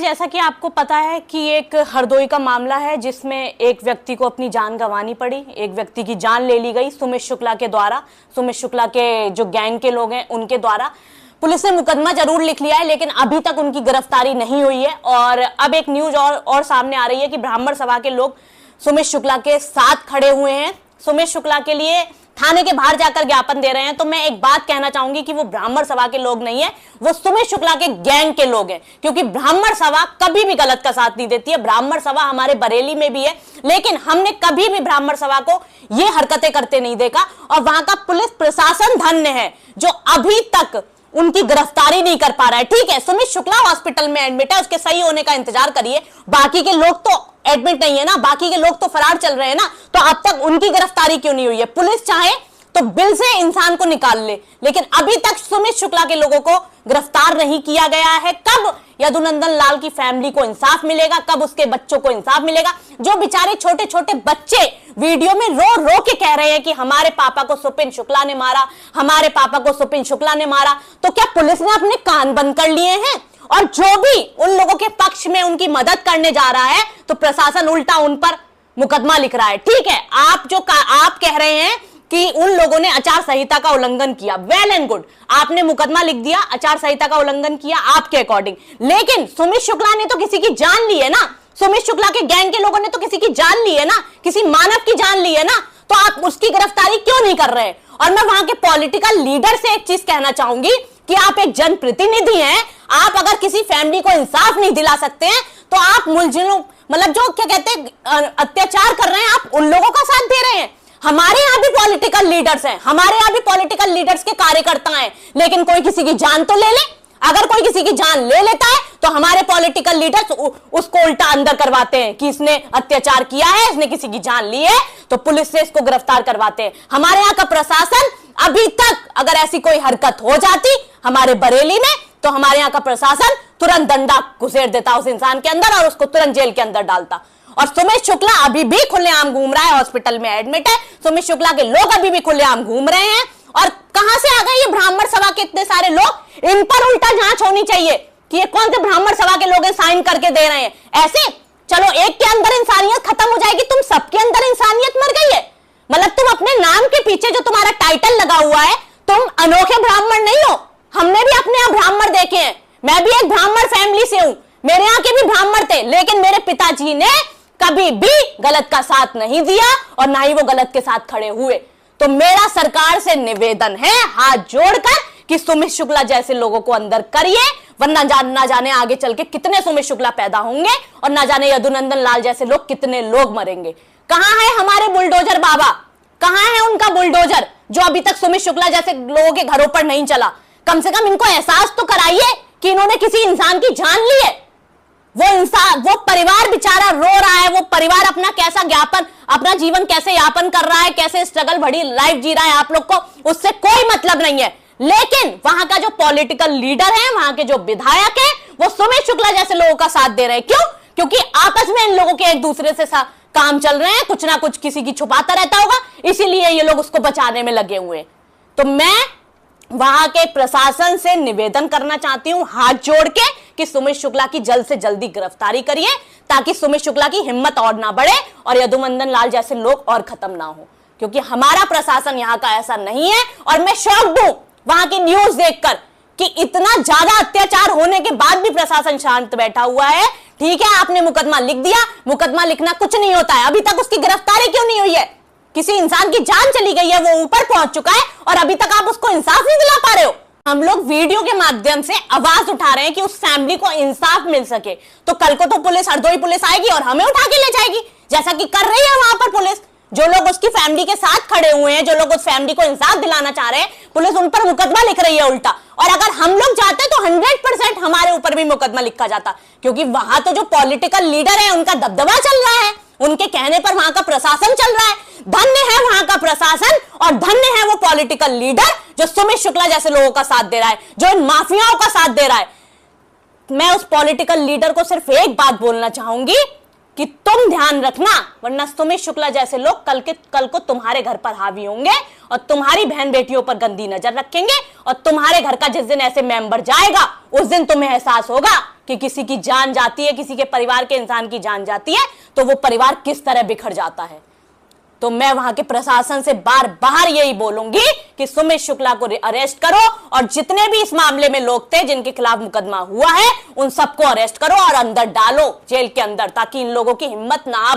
जैसा कि आपको पता है कि एक हरदोई का मामला है जिसमें एक व्यक्ति को अपनी जान गंवानी पड़ी, एक व्यक्ति की जान ले ली गई सुमित शुक्ला के द्वारा। सुमित शुक्ला के जो गैंग के लोग हैं उनके द्वारा। पुलिस ने मुकदमा जरूर लिख लिया है लेकिन अभी तक उनकी गिरफ्तारी नहीं हुई है। और अब एक न्यूज और सामने आ रही है कि ब्राह्मण सभा के लोग सुमित शुक्ला के साथ खड़े हुए हैं, सुमित शुक्ला के लिए थाने के बाहर जाकर ज्ञापन दे रहे हैं। तो मैं एक बात कहना चाहूंगी कि वो ब्राह्मण सभा के लोग नहीं है, वो सुमित शुक्ला के गैंग के लोग हैं। क्योंकि ब्राह्मण सभा कभी भी गलत का साथ नहीं देती है। ब्राह्मण सभा हमारे बरेली में भी है लेकिन हमने कभी भी ब्राह्मण सभा को ये हरकतें करते नहीं देखा। और वहां का पुलिस प्रशासन धन्य है जो अभी तक उनकी गिरफ्तारी नहीं कर पा रहा है। ठीक है, सुमित शुक्ला हॉस्पिटल में एडमिट है, उसके सही होने का इंतजार करिए। बाकी के लोग तो एडमिट नहीं है ना, बाकी के लोग तो फरार चल रहे हैं ना, तो अब तक उनकी गिरफ्तारी क्यों नहीं हुई है? पुलिस चाहे तो बिल से इंसान को निकाल ले लेकिन अभी तक सुमित शुक्ला के लोगों को गिरफ्तार नहीं किया गया है। कब यदुनंदन लाल की फैमिली को इंसाफ मिलेगा, कब उसके बच्चों को इंसाफ मिलेगा? जो बेचारे छोटे छोटे बच्चे वीडियो में रो रो के कह रहे हैं कि हमारे पापा को सुपिन शुक्ला ने मारा, हमारे पापा को सुपिन शुक्ला ने मारा, तो क्या पुलिस ने अपने कान बंद कर लिए हैं? और जो भी उन लोगों के पक्ष में उनकी मदद करने जा रहा है तो प्रशासन उल्टा उन पर मुकदमा लिख रहा है। ठीक है, आप कह रहे हैं कि उन लोगों ने आचार संहिता का उल्लंघन किया, वेल एंड गुड, आपने मुकदमा लिख दिया, आचार संहिता का उल्लंघन किया आपके अकॉर्डिंग। लेकिन सुमित शुक्ला ने तो किसी की जान ली है ना, सुमित शुक्ला के गैंग के लोगों ने तो किसी की जान ली है ना, किसी मानव की जान ली है ना, तो आप उसकी गिरफ्तारी क्यों नहीं कर रहे? और मैं वहां के पॉलिटिकल लीडर से एक चीज कहना चाहूंगी कि आप एक जनप्रतिनिधि हैं, आप अगर किसी फैमिली को इंसाफ नहीं दिला सकते हैं तो आप मुलजिमों मतलब जो क्या कहते हैं अत्याचार कर रहे हैं, आप उन लोगों का साथ दे रहे हैं। हमारे यहाँ भी पॉलिटिकल लीडर्स हैं, हमारे यहाँ भी पॉलिटिकल लीडर्स के कार्यकर्ता हैं, लेकिन कोई किसी की जान तो ले ले। अगर कोई किसी की जान ले लेता है तो हमारे पॉलिटिकल लीडर्स उसको उल्टा अंदर करवाते हैं कि इसने अत्याचार किया है, इसने किसी की जान ली है, तो पुलिस से इसको गिरफ्तार करवाते हैं। हमारे यहाँ का प्रशासन अभी तक अगर ऐसी कोई हरकत हो जाती हमारे बरेली में तो हमारे यहाँ का प्रशासन तुरंत डंडा घुसेड़ देता उस इंसान के अंदर और उसको तुरंत जेल के अंदर डालता। और सुमित शुक्ला अभी भी खुलेआम घूम रहा है, हॉस्पिटल में एडमिट है। सुमित शुक्ला के लोग अभी भी खुलेआम घूम रहे हैं। और कहां से आ गए ये ब्राह्मण सभा के इतने सारे लोग? इन पर उल्टा जांच होनी चाहिए कि ये कौन से ब्राह्मण सभा के लोग साइन करके दे रहे हैं। ऐसे चलो एक के अंदर इंसानियत खत्म हो जाएगी, तुम सबके अंदर इंसानियत मर गई है। मतलब तुम अपने नाम के पीछे जो तुम्हारा टाइटल लगा हुआ है, तुम अनोखे ब्राह्मण नहीं हो। हमने भी अपने यहाँ ब्राह्मण देखे हैं, मैं भी एक ब्राह्मण फैमिली से हूं, मेरे यहाँ के भी ब्राह्मण थे, लेकिन मेरे पिताजी ने कभी भी गलत का साथ नहीं दिया और ना ही वो गलत के साथ खड़े हुए। तो मेरा सरकार से निवेदन है हाथ जोड़कर कि सुमित शुक्ला जैसे लोगों को अंदर करिए, वरना ना जाने आगे चल के कितने सुमित शुक्ला पैदा होंगे और ना जाने यदुनंदन लाल जैसे लोग कितने लोग मरेंगे। कहां है हमारे बुलडोजर बाबा? कहां है उनका बुलडोजर जो अभी तक सुमित शुक्ला जैसे लोगों के घरों पर नहीं चला? कम से कम इनको एहसास तो कराइए कि इन्होंने किसी इंसान की जान ली है। वो इंसान, वो परिवार बेचारा रो रहा है, वो परिवार अपना जीवन कैसे यापन कर रहा है, कैसे स्ट्रगल भरी लाइफ जी रहा है, आप लोग को उससे कोई मतलब नहीं है। लेकिन वहां का जो पॉलिटिकल लीडर है, वहां के जो विधायक है, वो सुमित शुक्ला जैसे लोगों का साथ दे रहे हैं। क्यों? क्योंकि आपस में इन लोगों के एक दूसरे से काम चल रहे हैं, कुछ ना कुछ किसी की छुपाता रहता होगा, इसीलिए ये लोग उसको बचाने में लगे हुए हैं। तो मैं वहां के प्रशासन से निवेदन करना चाहती हूं हाथ जोड़ के कि सुमित शुक्ला की जल्द से जल्दी गिरफ्तारी करिए ताकि सुमित शुक्ला की हिम्मत और ना बढ़े और यदुनंदन लाल जैसे लोग और खत्म ना हो। क्योंकि हमारा प्रशासन यहाँ का ऐसा नहीं है। और मैं शॉक्ड हूं वहां की न्यूज देखकर कि इतना ज्यादा अत्याचार होने के बाद भी प्रशासन शांत बैठा हुआ है। ठीक है, आपने मुकदमा लिख दिया, मुकदमा लिखना कुछ नहीं होता है, अभी तक उसकी गिरफ्तारी क्यों नहीं हुई है? किसी इंसान की जान चली गई है, वो ऊपर पहुंच चुका है और अभी तक आप उसको इंसाफ नहीं दिला पा रहे हो। हम लोग वीडियो के माध्यम से आवाज उठा रहे हैं कि उस फैमिली को इंसाफ मिल सके। तो कल को तो पुलिस, हरदोई पुलिस आएगी और हमें उठा के ले जाएगी, जैसा कि कर रही है वहां पर पुलिस। जो लोग उसकी फैमिली के साथ खड़े हुए हैं, जो लोग उस फैमिली को इंसाफ दिलाना चाह रहे हैं, पुलिस उन पर मुकदमा लिख रही है उल्टा। और अगर हम लोग जाते तो 100% हमारे ऊपर भी मुकदमा लिखा जाता, क्योंकि वहां तो जो पॉलिटिकल लीडर है उनका दबदबा चल रहा है, उनके कहने पर वहां का प्रशासन चल रहा है। धन्य है वहां का प्रशासन और धन्य है वो पॉलिटिकल लीडर जो सुमित शुक्ला जैसे लोगों का साथ दे रहा है, जो इन माफियाओं का साथ दे रहा है। मैं उस पॉलिटिकल लीडर को सिर्फ एक बात बोलना चाहूंगी कि तुम ध्यान रखना, वरना सुमित शुक्ला जैसे लोग कल को तुम्हारे घर पर हावी होंगे और तुम्हारी बहन बेटियों पर गंदी नजर रखेंगे, और तुम्हारे घर का जिस दिन ऐसे मेंबर जाएगा उस दिन तुम्हें एहसास होगा कि किसी की जान जाती है, किसी के परिवार के इंसान की जान जाती है तो वो परिवार किस तरह बिखर जाता है। तो मैं वहां के प्रशासन से बार बार यही बोलूंगी कि सुमित शुक्ला को अरेस्ट करो, और जितने भी इस मामले में लोग थे जिनके खिलाफ मुकदमा हुआ है उन सबको अरेस्ट करो और अंदर डालो जेल के अंदर, ताकि इन लोगों की हिम्मत ना